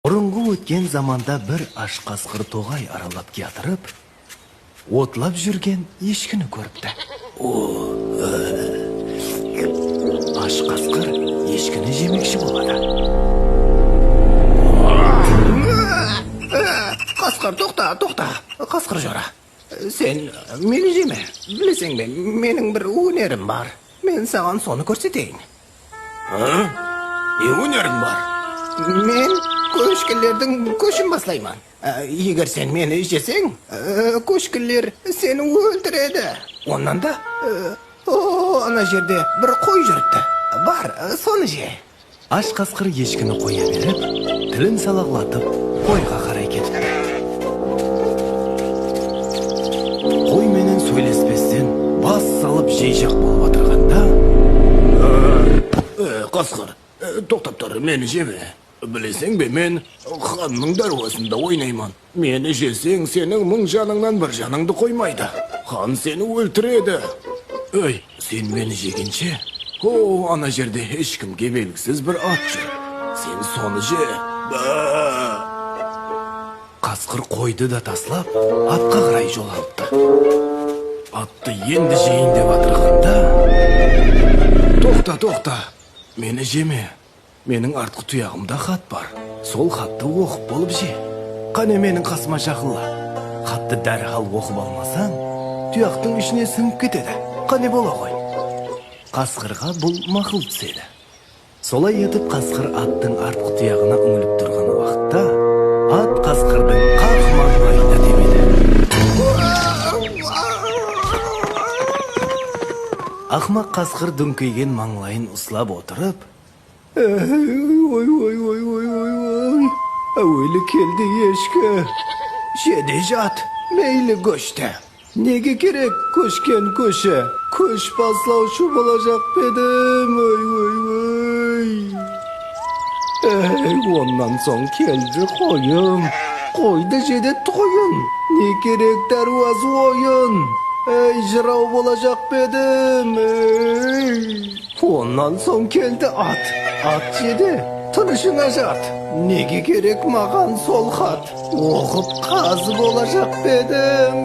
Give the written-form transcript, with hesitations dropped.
Бұрынғы өткен заманда бір аш қасқыр тоғай аралап кетіріп, отлап жүрген ешкіні көріпті. Аш қасқыр ешкіні жемекші болады. Қасқыр, тоқта. Қасқыр жора. Сен мені жеме. Білесің бе, менің бір өнерім бар. Мен саған соны көрсетейін. Не өнерің бар? Мен көшкілердің көшін баслайман. Егер сен мені жесең, көшкілер сені өлтіреді. Онан да, ана жерде бір қой жүріпті. Бар, соны же. Аш қасқыр ешкіні қоя беріп, тілін салақлатып, қойға қарай кетті. Қой менен сөйлеспестен бас салып жей-жақ болып отырғанда, Қасқыр, тоқтап тұр, мені жеме. Білесің бе, мен ханның дәруасында ойнайман. Мені жесең, сенің мың жаныңнан бір жаныңды қоймайды. Хан сені өлтіреді. Өй, сен мені жегенше, ана жерде ешкімге белгісіз бір ат жүр. Сен соны же. қасқыр қойды да таслап, атқа қарай жол алыпты. Атты енді жейін деп атырғанда, Тоқта, мені жеме. Менің артқы тұяғымда хат бар. Сол хатты оқып болып же. қане менің қасыма жақынла. Хатты дәрхал оқып алмасаң, тұяқтың ішіне сіңіп кетеді. Қане бола ғой. Қасқырға бұл мақұл түседі. Солай етіп қасқыр аттың артқы тұяғына үңіліп тұрған уақытта, ат қасқырдың қақ маңдайына тимеді. Ақмақ қасқыр дүңкейген маңлайын ұслап отырып, Әуелі келді ешкі. Жеде жат, мейлі көшті. Неге керек көшкен көші? Көш баслаушы болажақ бедім. Оннан соң келді қойым. Қойды жеде тойын. Не керек дәруазы ойын? Жырау болажақ бедім. Оннан соң келді ат. Ат жеде, тынышыңа жат. Неге керек маған сол хат? Оқып қазы болажақ бедім.